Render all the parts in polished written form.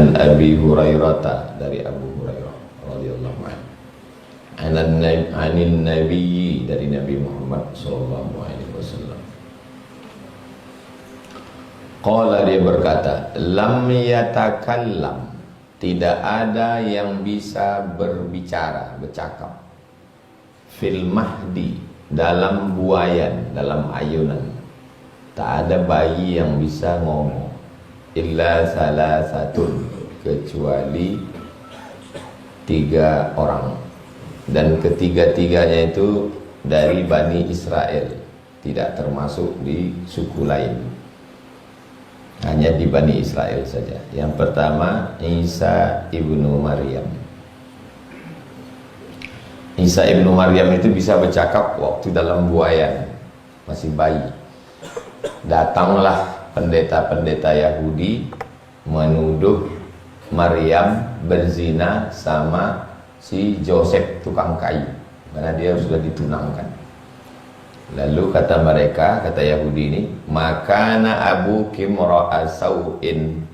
An Abi Hurairah, dari Abu Hurairah radhiyallahu anhu, anin Nabi, dari Nabi Muhammad sallallahu alaihi wasallam. Qala, dia berkata, lam yatakallam, tidak ada yang bisa berbicara, bercakap, fil mahdi, dalam buayan, dalam ayunan. Tak ada bayi yang bisa ngomong, illa salasatun, kecuali 3 orang, dan ketiga-tiganya itu dari Bani Israel, tidak termasuk di suku lain, hanya di Bani Israel saja. Yang pertama, Isa ibnu Maryam. Isa ibnu Maryam itu bisa bercakap waktu dalam buayan, masih bayi. Datanglah pendeta-pendeta Yahudi menuduh Maryam berzina sama si Joseph tukang kayu, karena dia sudah ditunangkan. Lalu kata mereka, kata Yahudi ini, makana abuki mra'a sau'in,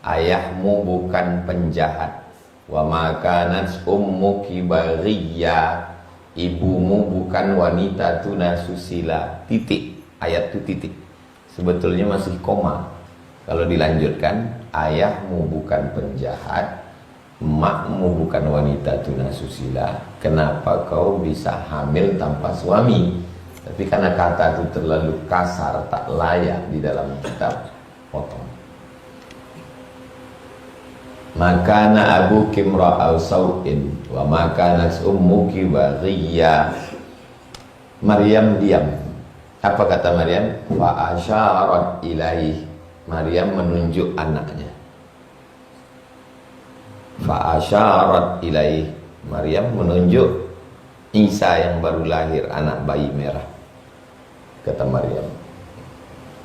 ayahmu bukan penjahat, wa makanat ummuki baghiyya, ibumu bukan wanita tunasusila. Titik, ayat itu titik. Sebetulnya masih koma. Kalau dilanjutkan, ayahmu bukan penjahat, makmu bukan wanita tunasusila, kenapa kau bisa hamil tanpa suami? Tapi karena kata itu terlalu kasar, tak layak di dalam kitab, potong. Makana abuki mra'au sau'in wa makanat ummuki baghiyya. Maryam diam. Apa kata Maryam? Fa asyarat ilaih. Maryam menunjuk anaknya. Fa asyarat ilaih. Maryam menunjuk Isa yang baru lahir, anak bayi merah. Kata Maryam.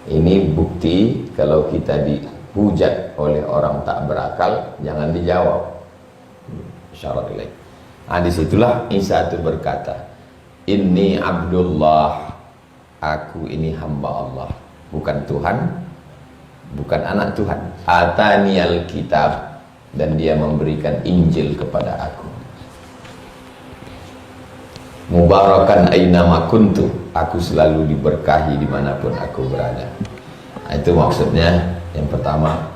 Ini bukti kalau kita dihujat oleh orang tak berakal, jangan dijawab. Isyarat ilaih. Nah, disitulah Isa itu berkata, Inni Abdullah, aku ini hamba Allah, bukan Tuhan, bukan anak Tuhan. Ataniyal kitab, dan dia memberikan Injil kepada aku. Mubarakan ainama kuntu, aku selalu diberkahi dimanapun aku berada. Nah, itu maksudnya yang pertama.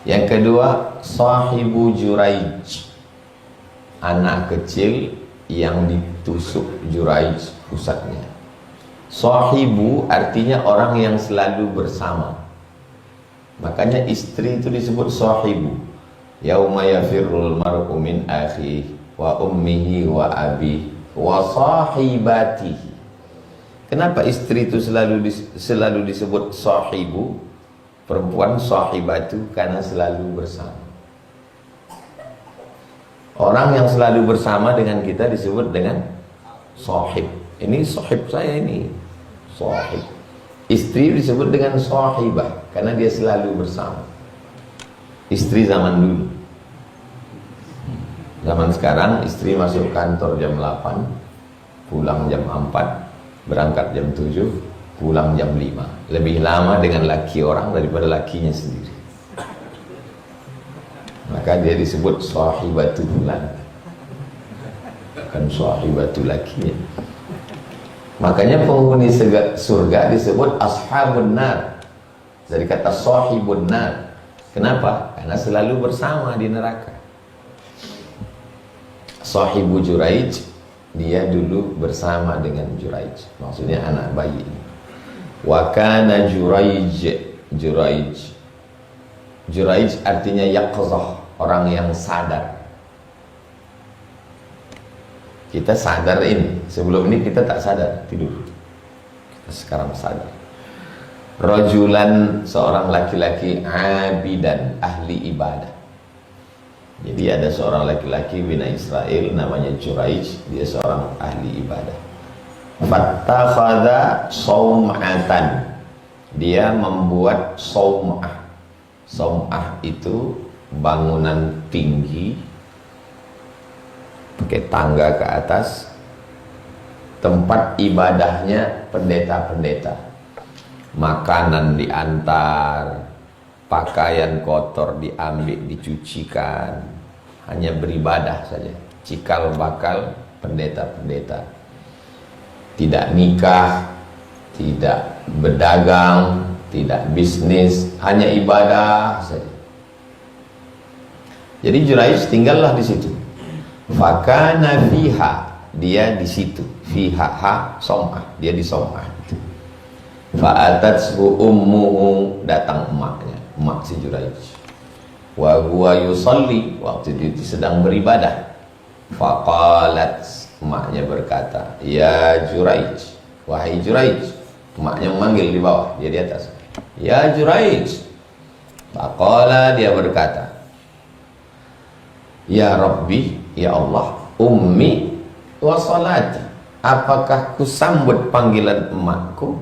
Yang kedua, sahibu Juraij, anak kecil yang ditusuk Juraij pusatnya. Sahibu artinya orang yang selalu bersama. Makanya istri itu disebut sahibu. Yauma yafirrul mar'u min akhihi wa ummihi wa abihi wa sahibatihi. Kenapa istri itu selalu disebut sahibu? Perempuan sahibatu karena selalu bersama. Orang yang selalu bersama dengan kita disebut dengan sahib. Ini sahib saya ini, sahib. Istri disebut dengan sahibah karena dia selalu bersama. Istri zaman dulu. Zaman sekarang istri masuk kantor jam 8, pulang jam 4, berangkat jam 7, pulang jam 5. Lebih lama dengan laki orang daripada lakinya sendiri. Maka dia disebut sahibatu bulan, bukan sahibatu lakinya. Makanya penghuni surga disebut ashabun nar, dari kata sahibun nar. Kenapa? Karena selalu bersama di neraka. Sahibu Juraij, dia dulu bersama dengan Juraij, maksudnya anak bayi. Wa kana Juraij artinya yaqzah, orang yang sadar. Kita sadar ini, sebelum ini kita tak sadar, tidur. Kita sekarang sadar. Rajulan, seorang laki-laki, abidan, ahli ibadah. Jadi ada seorang laki-laki Bani Israel namanya Juraij, dia seorang ahli ibadah. Fattakhadha saum'atan, dia membuat saum'ah. Saum'ah itu bangunan tinggi, pakai tangga ke atas, tempat ibadahnya pendeta-pendeta. Makanan diantar, pakaian kotor diambil, dicucikan, hanya beribadah saja. Cikal bakal pendeta-pendeta, tidak nikah, tidak berdagang, tidak bisnis, hanya ibadah saja. Jadi Juraij tinggallah di situ. Fakana fiha, dia di situ. Fiha ha somah, dia di somah. Fa'atatshu ummuhu, datang emaknya, emak si Juraij. Wa huwa yusalli, waktu itu sedang beribadah. Faqalat, emaknya berkata, ya Juraij, wahai Juraij. Emaknya memanggil di bawah, dia di atas. Ya Juraij. Faqala, dia berkata, ya Rabbi, ya Allah, ummi wa salati, apakah ku sambut panggilan emakku?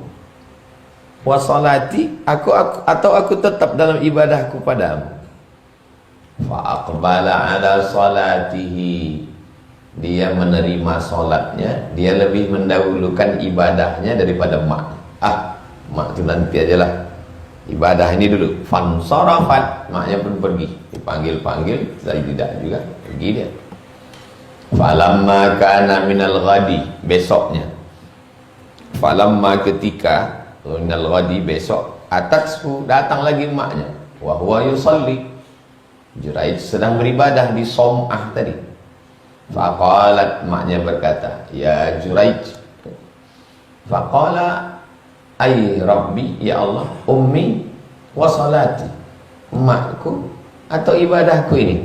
Wa salati, atau aku tetap dalam ibadahku padamu? Fa aqbala ala salatihi, dia menerima salatnya, dia lebih mendahulukan ibadahnya daripada emak. Emak itu nanti ajalah, ibadah ini dulu. Fansarafat, emaknya pun pergi, dipanggil-panggil, saya tidak juga, pergi dia. Falamma kana minal ghadi, besoknya. Falamma, ketika minal ghadi, besok. Atatshu, datang lagi emaknya. Wa huwa yusalli, Juraij sedang beribadah di som'ah tadi. Faqalat, emaknya berkata, ya Juraij. Faqala, ay Rabbi, ya Allah, ummi wa salati, emakku atau ibadahku ini?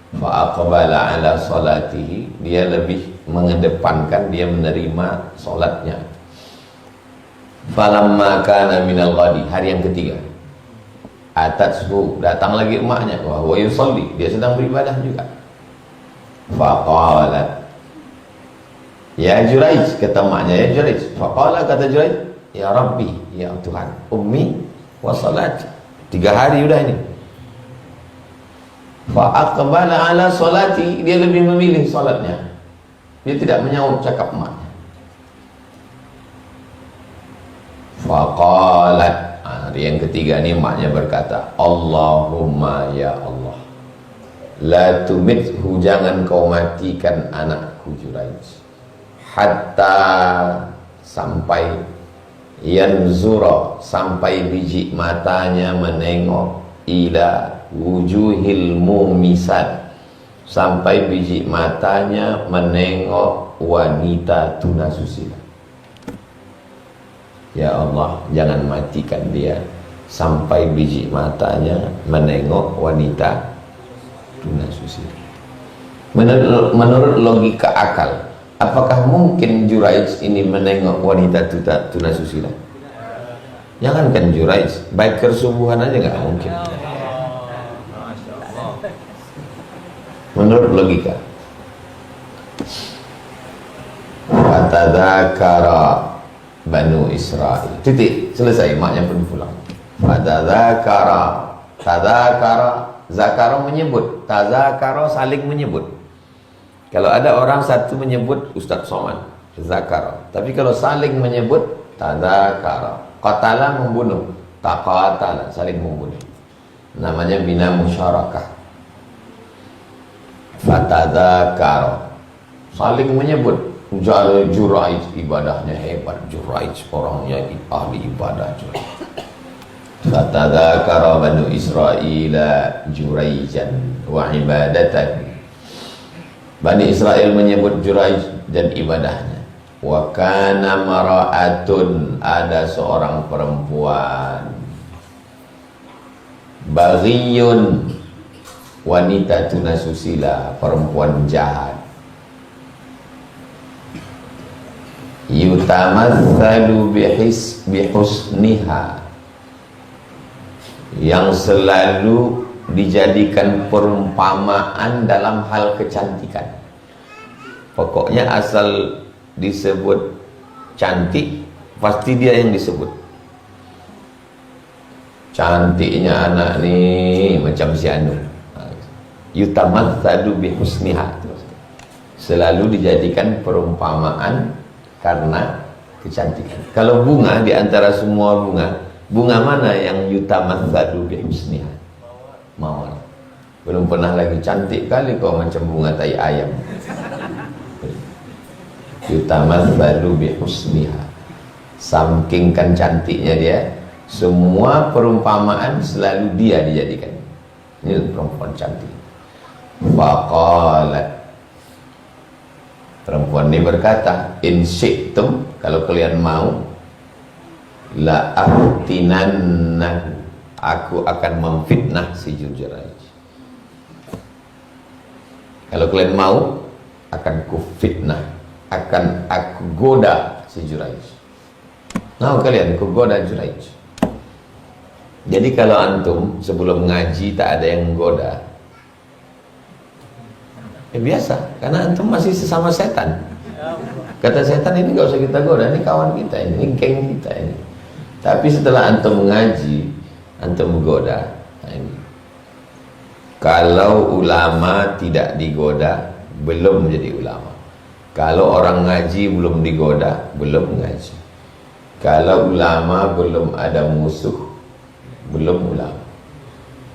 Fa'aqbala ala salatihi, dia lebih mengedepankan, dia menerima salatnya. Falamma kana minal ghadi, hari yang ketiga. Atatshu, datang lagi emaknya. Wa huwa yusalli, dia sedang beribadah juga. Faqalat, ya Juraij, kata emaknya, ya Juraij. Faqala, kata Juraij, ya Rabbi, ya Tuhan, ummi wa salati, 3 hari udah ini. Fa'aqbala ala salati, dia lebih memilih salatnya, dia tidak menyaut cakap emaknya. Faqalat, hari yang ketiga ini emaknya berkata, Allahumma, ya Allah, la tumithu, jangan kau matikan anakku Juraij, hatta, sampai, yanzura, sampai biji matanya menengok, ila wujuhil mumisat, sampai biji matanya menengok wanita tunasusila. Ya Allah, jangan matikan dia sampai biji matanya menengok wanita tunasusila. Menurut logika akal, apakah mungkin Juraij ini menengok wanita tunasusila? Jangankan Juraij, baik kersubuhan aja nggak mungkin. Menurut logika. Fatadzakara Banu Israil. Titik, selesai, maknya pun pulang. Fatadzakara, tadzakara, zakara menyebut, tadzakara saling menyebut. Kalau ada orang satu menyebut Ustaz Somad, zakara. Tapi kalau saling menyebut, tadzakara. Qatala, membunuh, taqatala, saling membunuh. Namanya bina musyarakah. Fatadzakara, saling menyebut. Juraij, ibadahnya hebat, Juraij orangnya ahli ibadah. Fatadzakara Banu Israila Juraijan wa ibadatahu, Bani Israel menyebut Juraij dan ibadahnya. Wa kana mara'atun, ada seorang perempuan, baghiyun, wanita tunasusila, perempuan jahat, yutamatsalu bihusniha, yang selalu dijadikan perumpamaan dalam hal kecantikan. Pokoknya asal disebut cantik, pasti dia yang disebut. Cantiknya anak nih macam si Anu. Yutamatsalu bihusniha, selalu dijadikan perumpamaan karena kecantikan. Kalau bunga, di antara semua bunga Bunga mana yang yutamatsalu bihusniha? Mawar. Belum pernah lagi cantik kali kau macam bunga tai ayam. Yutamatsalu bihusniha. Saking kan cantiknya dia, semua perumpamaan selalu dia dijadikan. Ini perempuan cantik. Faqalat, perempuan ini berkata, in syi'tum, kalau kalian mau, la aftinannahu, aku akan memfitnah si Jurayj. Kalau kalian mau, akan kufitnah, akan aku goda si Jurayj. Mau kalian ku goda Jurayj. Jadi kalau antum sebelum ngaji tak ada yang menggoda, biasa, karena antum masih sesama setan. Kata setan, ini gak usah kita goda, ini kawan kita, ini geng kita ini. Tapi setelah antum mengaji, antum menggoda. Nah ini. Kalau ulama tidak digoda, belum menjadi ulama. Kalau orang ngaji belum digoda, belum ngaji. Kalau ulama belum ada musuh, belum ulama.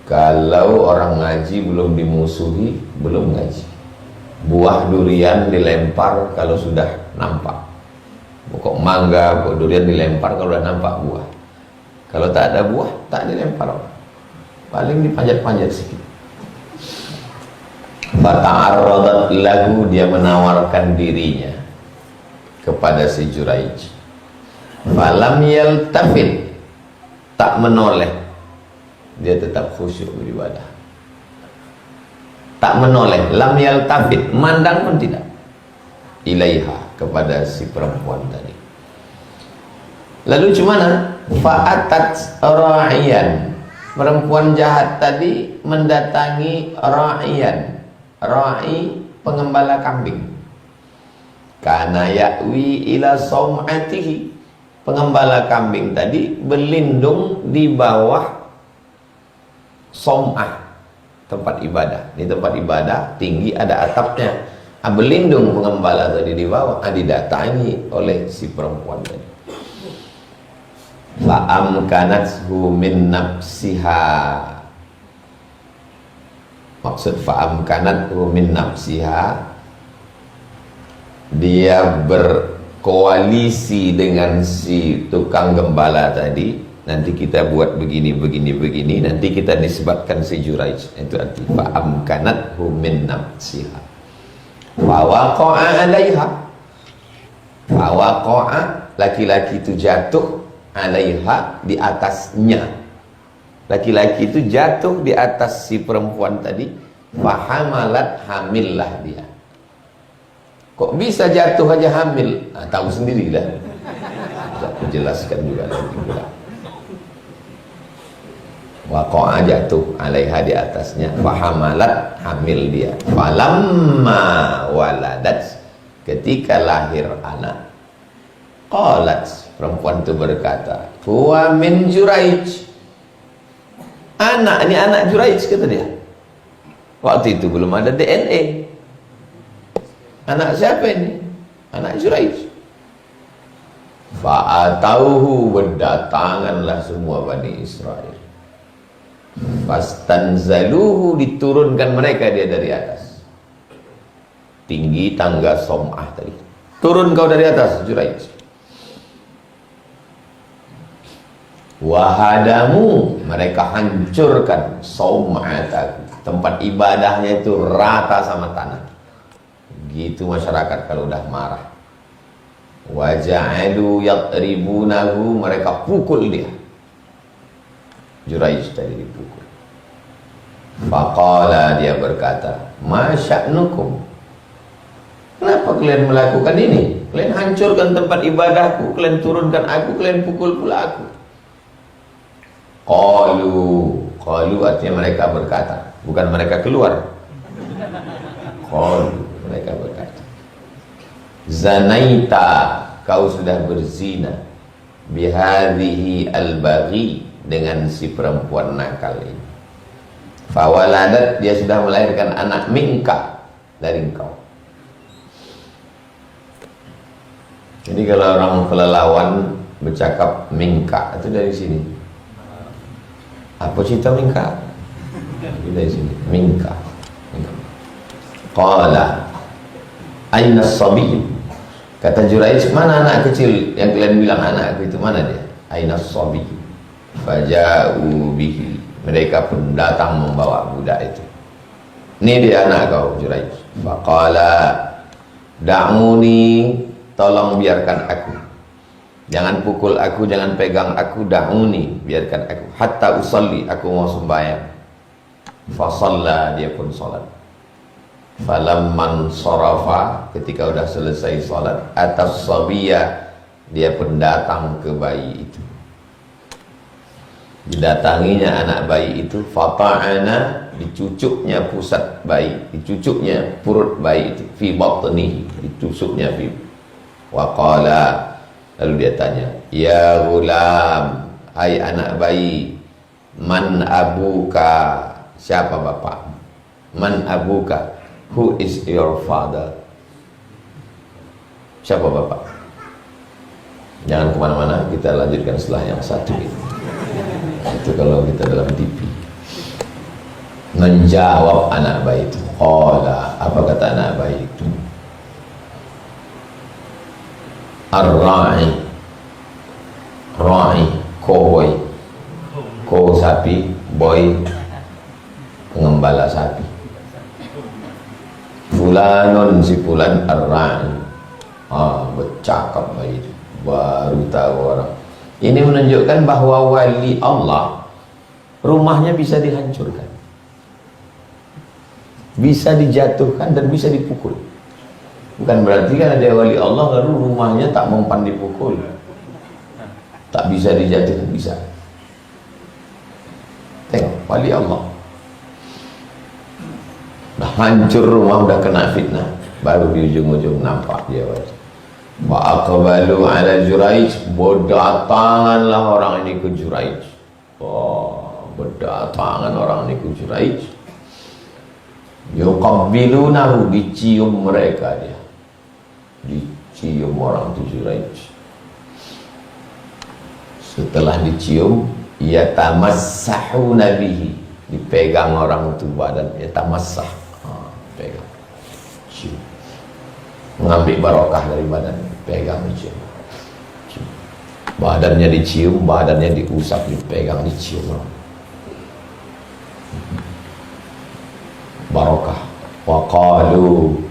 Kalau orang ngaji belum dimusuhi, belum ngaji. Buah durian dilempar kalau sudah nampak. Pokok mangga, pokok durian dilempar kalau sudah nampak buah. Kalau tak ada buah, tak dilempar. Paling dipanjat-panjat sedikit. Fata'arradat lahu, dia menawarkan dirinya kepada si Jurayj. Falam yaltafit, tak menoleh. Dia tetap khusyuk beribadah. Tak menoleh, lam yaltafit, mandang pun tidak. Ilaiha, kepada si perempuan tadi. Lalu cumana? Fa'atat ra'iyan, perempuan jahat tadi mendatangi ra'iyan. Ra'i, pengembala kambing. Kana ya'wi ila sawm'atihi, pengembala kambing tadi berlindung di bawah som'ah, tempat ibadah. Di tempat ibadah tinggi ada atapnya. Berlindung pengembala tadi di bawah. Didatangi oleh si perempuan tadi. Fa'amkanathu min nafsiha, maksud fa'amkanathu min nafsiha, dia berkoalisi dengan si tukang gembala tadi. Nanti kita buat begini, begini, begini. Nanti kita nisbatkan si Jurayj. Itu arti fa'amkanathu min nafsiha. Fawaqa'a 'alaiha. Fawaqa'a, laki-laki itu jatuh, 'alaiha, di atasnya. Laki-laki itu jatuh di atas si perempuan tadi. Fahamalat, hamillah dia. Kok bisa jatuh aja hamil? Nah, tahu sendirilah. Aku jelaskan juga nanti pula. Waqa'a, jatuh, 'alaiha, di atasnya. Fahamalat, hamil dia. Falamma waladat, ketika lahir anak. Qalat, perempuan itu berkata, huwa min Jurayj. Anak, ini anak Jurayj, kata dia. Waktu itu belum ada DNA. Anak siapa ini? Anak Jurayj. Fa'atauhu, berdatanganlah semua Bani Israel. Fastanzaluhu, diturunkan mereka dia dari atas. Tinggi tangga som'ah tadi. Turun kau dari atas, Jurayj. Wahadamu, mereka hancurkan som'ataku, tempat ibadahnya itu rata sama tanah. Gitu masyarakat kalau udah marah. Waja'alu yatribunahu, mereka pukul dia. Jurayj tadi dipukul. Faqala, dia berkata, ma sya'nukum, kenapa kalian melakukan ini? Kalian hancurkan tempat ibadahku, kalian turunkan aku, kalian pukul pula aku. Qalu artinya mereka berkata, bukan mereka keluar. Qalu, mereka berkata, zanaita, kau sudah berzina, bihadhihi al-baghi, dengan si perempuan nakal ini. Fawaladat, dia sudah melahirkan anak minka, dari engkau. Jadi kalau orang kelelawar bercakap minka, itu dari sini. Apa cerita mingka? Dari sini, mingka. Qala aina as-sabi? Kata Juraij, mana anak kecil yang kalian bilang anakku itu, mana dia? Aina as-sabi? Faja'u bihi. Mereka pun datang membawa budak itu. Ini dia anak kau, Juraij. Faqala da'uni, tolong biarkan aku. Jangan pukul aku, jangan pegang aku, da'uni, biarkan aku. Hatta usalli, aku mau sembahyang. Fasalla, dia pun salat. Falamman sarafa, ketika udah selesai salat, atas sabiyah, dia pun datang ke bayi itu. Didatanginya anak bayi itu, fata'ana, dicucuknya pusat bayi, dicucuknya perut bayi itu, fi batnihi, ditusuknya fi. Wa qala, lalu dia tanya, ya gulam, hai anak bayi, man abuka, siapa bapak? Man abuka, who is your father? Siapa bapak? Jangan kemana-mana, kita lanjutkan setelah yang satu ini. Itu kalau kita dalam TV. Menjawab anak bayi itu, qala, apa kata anak bayi itu? Ar-ra'i, ra'i, cowboy, cow sapi, boy, pengembala sapi. Fulanun, si fulan ar-ra'i. Bercakap bayi itu, baru tahu orang. Ini menunjukkan bahwa wali Allah rumahnya bisa dihancurkan, bisa dijatuhkan, dan bisa dipukul. Bukan berarti kan ada wali Allah lalu rumahnya tak mempan dipukul, tak bisa dijatuhkan, bisa. Tengok wali Allah, dah hancur rumah, udah kena fitnah, baru di ujung-ujung nampak dia wali. Wa aqbalu ala Juraij, berdatanganlah orang ini ke Juraij. Berdatangan orang ini ke Juraij. Yuqabbilunahu, dicium mereka dia. Dicium orang itu Juraij. Setelah dicium, yatamassahuna bihi, dipegang orang itu badan, yatamassah, pegang, cium, mengambil barokah dari badan, pegang, dicium, badannya dicium, badannya diusap, dipegang, dicium, barokah. Wa qalu,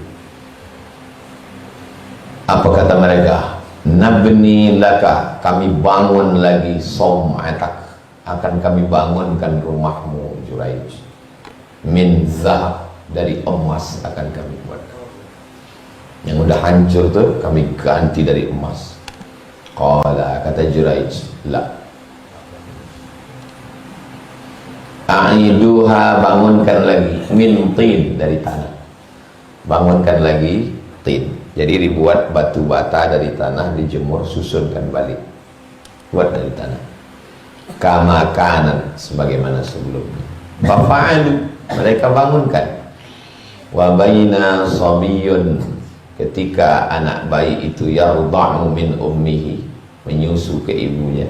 apa kata mereka? Nabni laka, kami bangun lagi som'atak, akan kami bangunkan rumahmu Juraij, min zahab, dari emas akan kami buat. Yang udah hancur tuh kami ganti dari emas. Qala, kata Juraij, la, a'iduha, bangunkan lagi, min tin, dari tanah, bangunkan lagi tin. Jadi dibuat batu bata dari tanah, dijemur, susunkan balik, buat dari tanah, kama kanan, sebagaimana sebelumnya. Fafa'alu, mereka bangunkan. Wa baina sabiyun, ketika anak bayi itu yarda'u min ummihi, menyusu ke ibunya.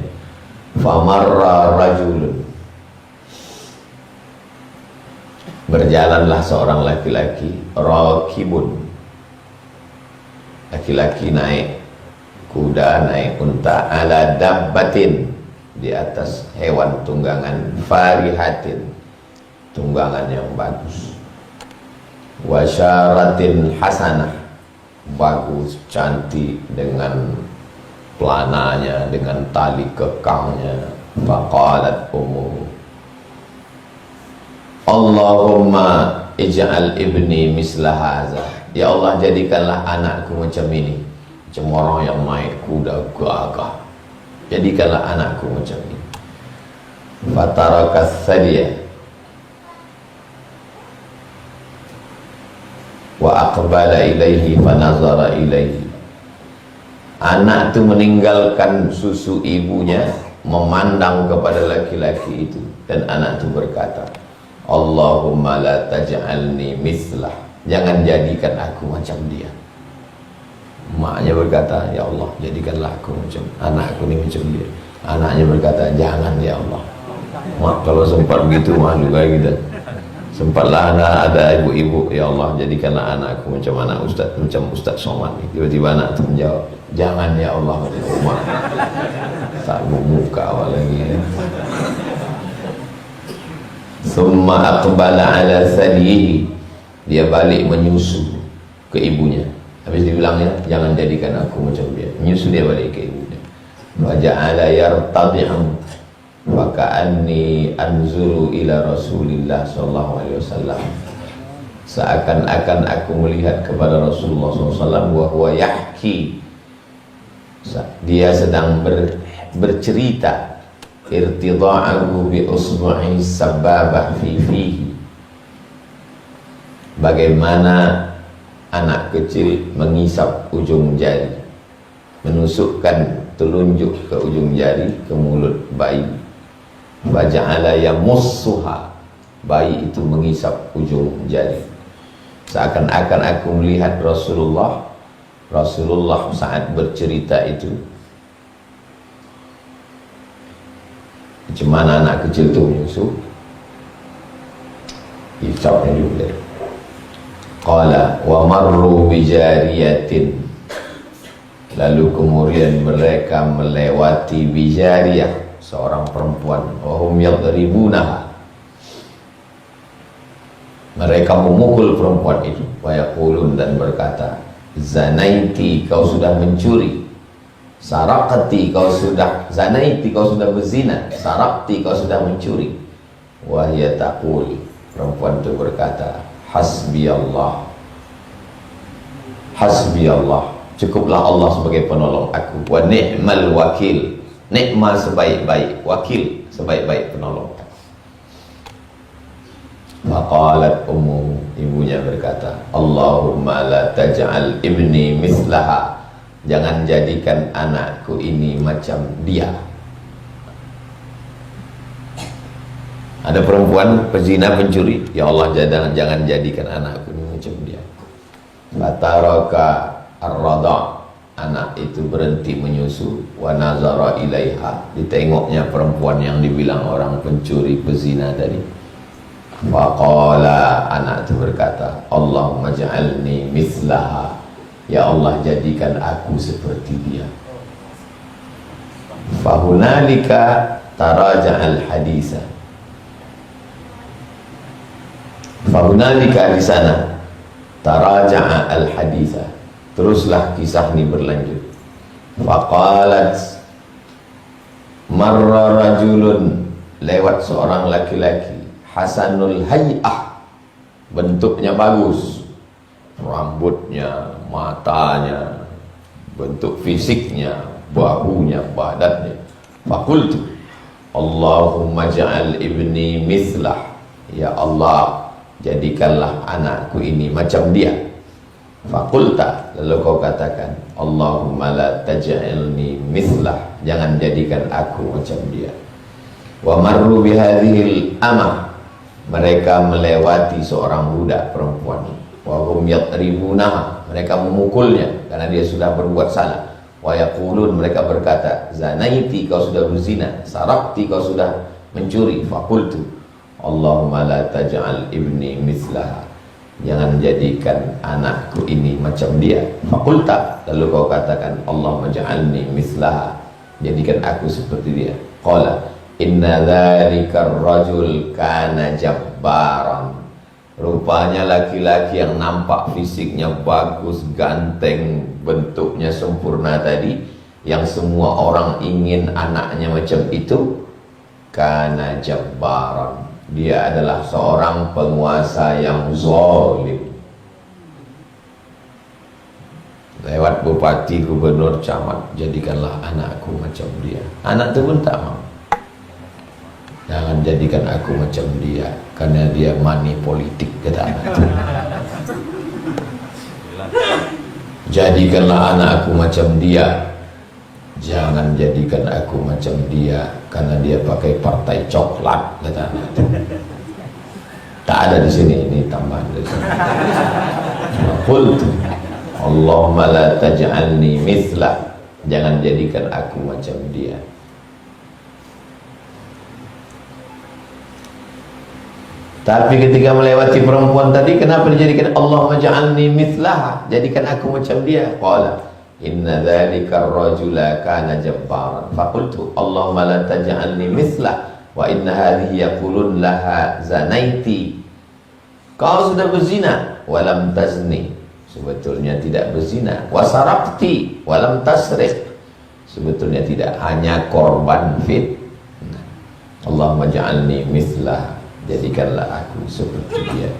Famarra rajulun, berjalanlah seorang laki-laki, rakibun, laki-laki naik kuda, naik unta, ala dabbatin, di atas hewan tunggangan, farihatin, tunggangan yang bagus, wasyaratin hasanah, bagus, cantik, dengan pelananya, dengan tali kekangnya. Faqalat ummuhu, Allahumma ij'al ibni misla haza, ya Allah, jadikanlah anakku macam ini, macam orang yang naik kuda gagah, jadikanlah anakku macam ini. Fatarakas sadiyah wa aqbala ilaihi fanazara ilaihi, anak itu meninggalkan susu ibunya, memandang kepada laki-laki itu, dan anak itu berkata, Allahumma la taj'alni mislah, jangan jadikan aku macam dia. Maknya berkata, ya Allah, jadikanlah aku macam anakku ini, macam dia. Anaknya berkata, jangan ya Allah, Mak kalau sempat begitu mah juga gitu. Sempatlah ada ibu-ibu, ya Allah jadikanlah anakku macam anak Ustaz, macam Ustaz Somad. Tiba-tiba anak itu menjawab, jangan ya Allah, Umar. Tak muka awal lagi ya. Summa aqbala ala thanihi, dia balik menyusu ke ibunya. Habis dibilangnya, jangan jadikan aku macam dia. Menyusu dia balik ke ibunya. Wa ja'ala yartadi'u wa ka'anni anzuru ila Rasulillah sallallahu alaihi wasallam. Seakan-akan aku melihat kepada Rasulullah SAW wa huwa yahki, dia sedang bercerita irtida'ahu bi usbu'i sababah fi fihi, bagaimana anak kecil mengisap ujung jari, menusukkan telunjuk ke ujung jari ke mulut bayi. Waja'ala yamussuha, bayi itu mengisap ujung jari. Seakan-akan aku melihat Rasulullah saat bercerita itu, macam mana anak kecil itu menyusu, hisapnya juga. Qala wa marru bijariyatin, lalu kemudian mereka melewati bijariyah, seorang perempuan, wahum yadribunaha, mereka memukul perempuan itu, wa yaqulun, dan berkata, zanaiti, kau sudah mencuri, sarakati, kau sudah zanaiti, kau sudah berzina, sarakti, kau sudah mencuri. Wa hiya taqul, perempuan itu berkata, hasbi Allah, cukuplah Allah sebagai penolong aku, wa ni'mal wakil, nikmat sebaik-baik wakil, sebaik-baik penolong. Faqalat ummu, ibunya berkata, Allahumma la taj'al ibni mislaha, jangan jadikan anakku ini macam dia. Ada perempuan pezina, pencuri, ya Allah jangan jadikan anakku ini macam dia. Fataraka ar-radha, anak itu berhenti menyusu, wa nazara ilaiha, ditengoknya perempuan yang dibilang orang pencuri pezina tadi. Faqala, anak itu berkata, Allahumma ja'alni mislaha, ya Allah jadikan aku seperti dia. Fahunalika taraja'al haditha, fahunalika di sana taraja'a al haditha, teruslah kisah ini berlanjut. Faqalat, marra rajulun, lewat seorang laki-laki, hasanul hay'ah, bentuknya bagus, rambutnya, matanya, bentuk fisiknya, bahunya, badannya. Faqultu, Allahumma ja'al ibni mislah, ya Allah jadikanlah anakku ini macam dia. Faqulta, lalu kau katakan, Allahumma la taj'alni mislah, jangan jadikan aku macam dia. Wa marru bihadhil amah, mereka melewati seorang budak perempuan, wa hum yadribunaha, mereka memukulnya karena dia sudah berbuat salah. Wa yaqulun, mereka berkata, zanaiti, kau sudah berzina, sarakti, kau sudah mencuri. Faqultu, Allahumma la taj'al ibni mislaha, jangan jadikan anakku ini macam dia. Faqulta, lalu kau katakan, Allahumma ja'alni mislaha, jadikan aku seperti dia. Qala, inna dzalika ar-rajul kana jabbaran, rupanya laki-laki yang nampak fisiknya bagus, ganteng, bentuknya sempurna tadi, yang semua orang ingin anaknya macam itu, kana jabbaran, dia adalah seorang penguasa yang zalim. Lewat bupati, gubernur, camat, jadikanlah anakku macam dia. Anak itu pun tak mau. Jangan jadikan aku macam dia, karena dia money politik, kata anak itu. Jadikanlah anakku macam dia, jangan jadikan aku macam dia, karena dia pakai partai coklat, kata anak itu. Tak ada di sini, ini tambahan dari sini. Qultu, Allahumma la taj'alni mithlah, jangan jadikan aku macam dia. Tapi ketika melewati perempuan tadi, kenapa dijadikan Allahumma ja'alni mithlaha, jadikan aku macam dia? Qala inna dzalika ar-rajula kana jabbaran faqultu Allahumma la taj'alni mithlah wa inna hadhihi yaqulun laha zanaiti. Kau sudah berzina walam tazni, sebetulnya tidak berzina. Wa saraqti walam tasriq, sebetulnya tidak, hanya korban fitnah. Allahumma ja'alni mithlah, jadikanlah aku seperti dia.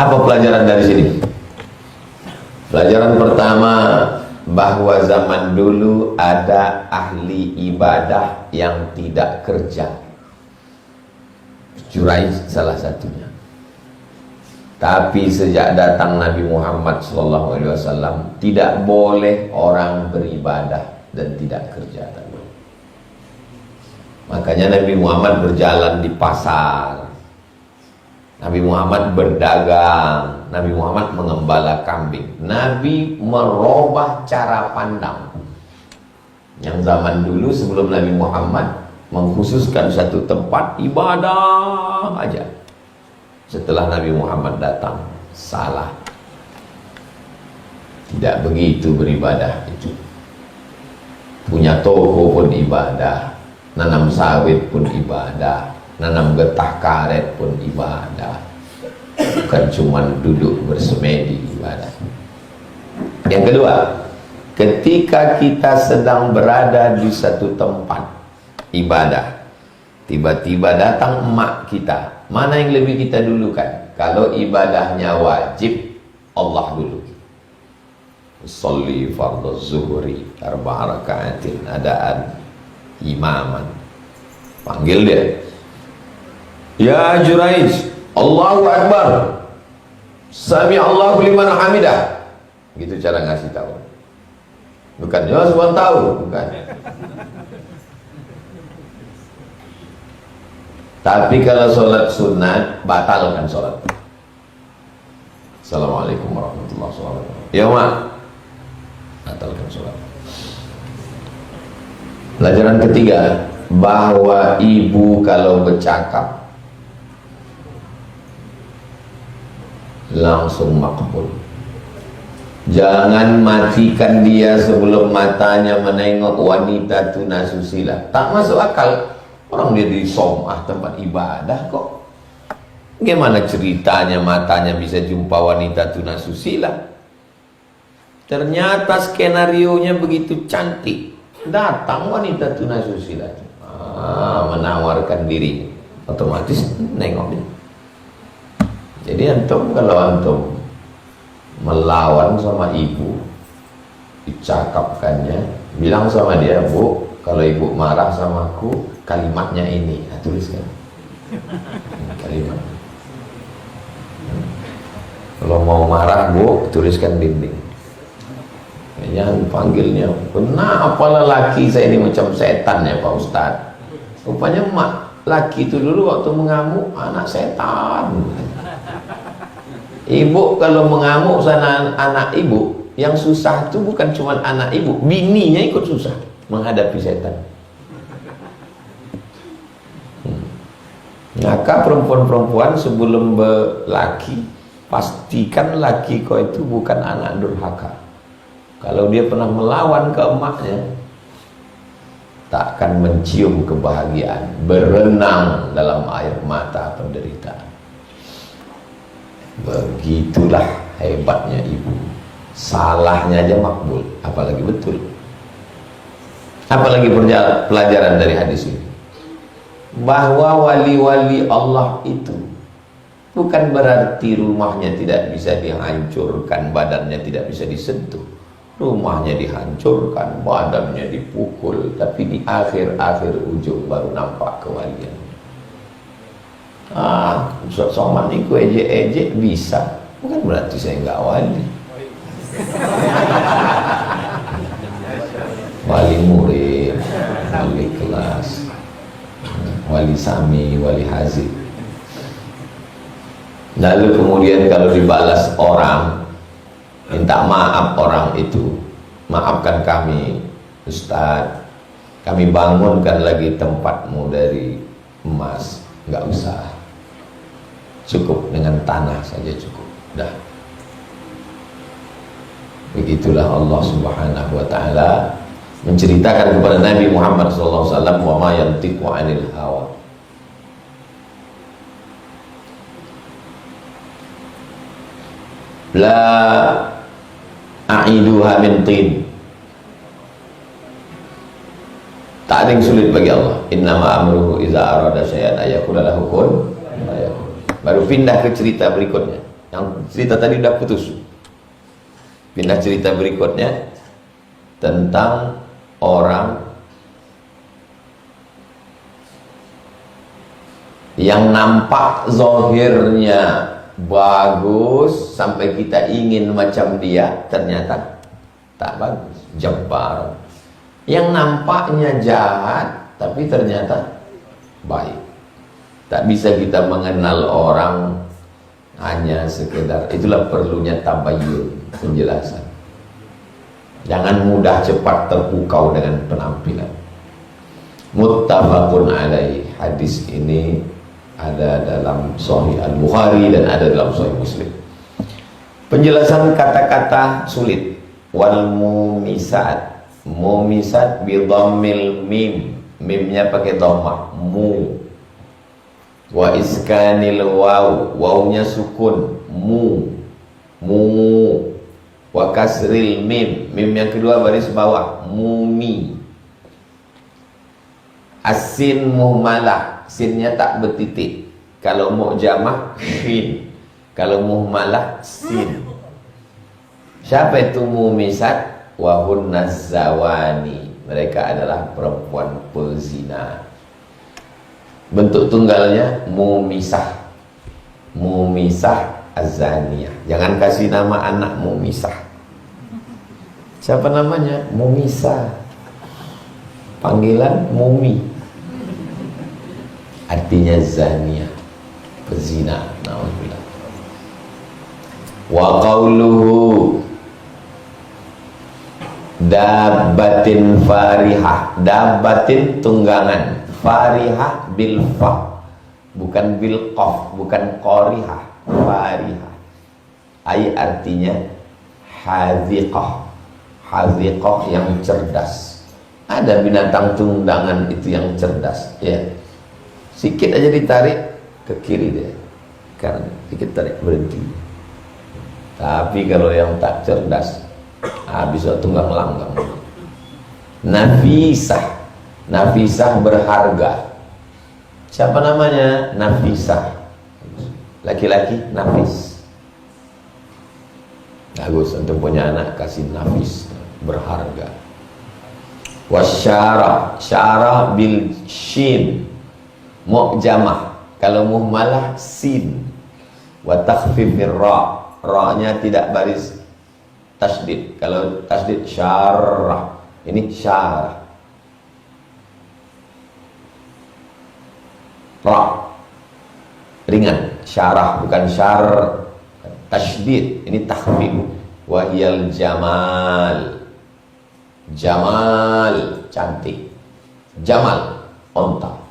Apa pelajaran dari sini? Pelajaran pertama, bahwa zaman dulu ada ahli ibadah yang tidak kerja. Juraij salah satunya. Tapi sejak datang Nabi Muhammad SAW, tidak boleh orang beribadah dan tidak kerja. Makanya Nabi Muhammad berjalan di pasar, Nabi Muhammad berdagang, Nabi Muhammad mengembala kambing. Nabi merubah cara pandang. Yang zaman dulu sebelum Nabi Muhammad mengkhususkan satu tempat ibadah aja. Setelah Nabi Muhammad datang, salah. Tidak begitu beribadah itu. Punya toko pun ibadah, nanam sawit pun ibadah, nanam getah karet pun ibadah. Bukan cuma duduk bersemedi ibadah. Yang kedua, ketika kita sedang berada di satu tempat ibadah, tiba-tiba datang emak kita, mana yang lebih kita dulukan? Kalau ibadahnya wajib, Allah dulu. Sholli fardhu zuhri arba'a raka'atin adaan imaman. Panggil dia, ya Juraij, Allahu Akbar, Sami Allahu liman hamidah. Gitu cara ngasih tahu. Bukan ya semua tahu, bukan. Tapi kalau sholat sunat, batalkan sholat. Assalamualaikum warahmatullahi wabarakatuh. Ya mak, batalkan sholat. Pelajaran ketiga, bahwa ibu kalau bercakap langsung makbul. Jangan matikan dia sebelum matanya menengok wanita tunasusila. Tak masuk akal. Orang dia di somah, tempat ibadah kok. Gimana ceritanya matanya bisa jumpa wanita tunasusila? Ternyata skenarionya begitu cantik. Datang wanita tunasusila, menawarkan diri, otomatis nengok dia. Jadi antum kalau antum melawan sama ibu, dicakapkannya, bilang sama dia, Bu, kalau ibu marah sama aku, kalimatnya ini, nah, tuliskan kalimat. Kalau mau marah, Bu, tuliskan dinding. Yang panggilnya, kenapa lelaki saya ini macam setan ya Pak Ustadz? Rupanya mak laki itu dulu waktu mengamuk anak setan. Ibu kalau mengamuk sana anak ibu, yang susah itu bukan cuma anak ibu, bininya ikut susah menghadapi setan. Maka perempuan-perempuan sebelum berlaki, pastikan laki kau itu bukan anak durhaka. Kalau dia pernah melawan ke emaknya, tak akan mencium kebahagiaan, berenang dalam air mata penderitaan. Begitulah hebatnya ibu. Salahnya aja makbul, apalagi betul. Apalagi pelajaran dari hadis ini, bahwa wali-wali Allah itu bukan berarti rumahnya tidak bisa dihancurkan, badannya tidak bisa disentuh. Rumahnya dihancurkan, badannya dipukul, tapi di akhir-akhir ujung baru nampak kewalian. Ustaz Somad itu ejek-ejek bisa, bukan berarti saya nggak wali. Wali murid, wali kelas, wali sami, wali hazib. Lalu kemudian kalau dibalas orang, minta maaf orang itu, maafkan kami Ustaz, kami bangunkan lagi tempatmu dari emas. Nggak usah, cukup dengan tanah saja cukup. Dah. Begitulah Allah Subhanahu wa taala menceritakan kepada Nabi Muhammad sallallahu alaihi wasallam, wa ma yantiqu 'anil hawa. La a'iduha min tin. Tak ada yang sulit bagi Allah. Innama amruhu iza arada syai'an ayaqula lahu kun fayakun. Baru pindah ke cerita berikutnya. Yang cerita tadi udah putus. Pindah cerita berikutnya tentang orang yang nampak zahirnya bagus sampai kita ingin macam dia, ternyata tak bagus, jabbar. Yang nampaknya jahat tapi ternyata baik. Tak bisa kita mengenal orang hanya sekedar, itulah perlunya tabayyun, penjelasan. Jangan mudah cepat terpukau dengan penampilan. Muttafaqun alaih. Hadis ini ada dalam Sahih Al-Bukhari dan ada dalam Sahih Muslim. Penjelasan kata-kata sulit. Wal mumisat. Mumisat bi dhammil mim. Mimnya pakai dhammah. Mu. Wa iskanil waw. Wawnya sukun. Mu. Mu. Wa kasril mim. Mim yang kedua baris bawah. Mumi. Asin muhmalah. Sinnya tak bertitik. Kalau mu'jamah shin. Kalau muhmalah sin. Siapa itu mumisat? Wahun zawani. Mereka adalah perempuan pezina. Bentuk tunggalnya mumisah. Mumisah azaniyah. Jangan kasih nama anak mumisah. Siapa namanya? Mumisah. Panggilan mumi. Artinya zaniyah, pezina. Nauzubillah. Wa qauluhu dabbatin farihah. Dabbatin tunggangan, farihah bil fa, bukan bil qaf, bukan qarihah, farihah. Ai artinya haziqah. Haziqah yang cerdas. Ada binatang tunggangan itu yang cerdas, ya. Sikit aja ditarik ke kiri dia, karena sikit tarik berhenti. Tapi kalau yang tak cerdas, habis tunggang langgang. Nafisah. Nafisah berharga. Siapa namanya? Nafisah. Laki-laki nafis. Bagus untuk punya anak, kasih nafis, berharga. Wasyarah. Syarah bil shin. Mu'jamah. Kalau muhmalah sin. Wa takhfifir ra. Ra-nya tidak baris tasdid. Kalau tasdid syarah. Ini syarah. Ra ringan, syarah bukan syar. Tasdid ini takhfif. Wa hiyal jamal. Jamal cantik. Jamal onta.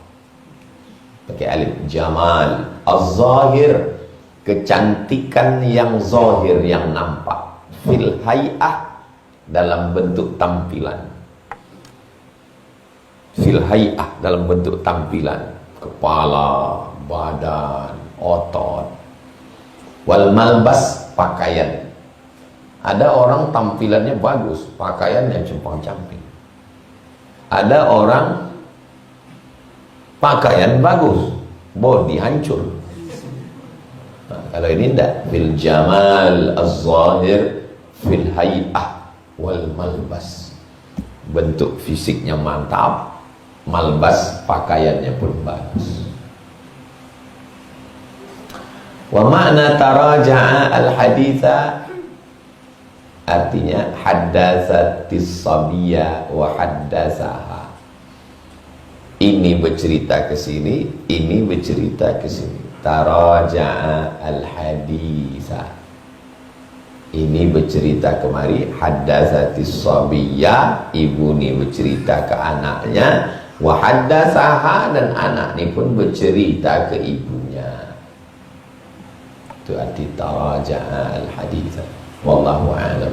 Pakai alif. Jamal az-zahir, kecantikan yang zahir, yang nampak. Fil hay'ah, dalam bentuk tampilan. Fil hay'ah, dalam bentuk tampilan. Kepala, badan, otot. Wal malbas, pakaian. Ada orang tampilannya bagus, pakaiannya compang-camping. Ada orang pakaian bagus, body hancur. Nah, kalau ini tidak, fil jamal az-zahir fil hay'ah wal malbas. Bentuk fisiknya mantap, malbas pakaiannya pun bagus. Wa ma'na taraja'a al-haditha, artinya haddatsatis sabiyya wa haddatsaha. Ini bercerita ke sini, ini bercerita ke sini. Taraja'a al-haditha. Ini bercerita kemari, haddatsatis sabiyya, ibu ni bercerita ke anaknya, wa haddatsaha, dan anak ni pun bercerita ke ibunya. Itu arti taraja'a al-haditha. Wallahu a'lam.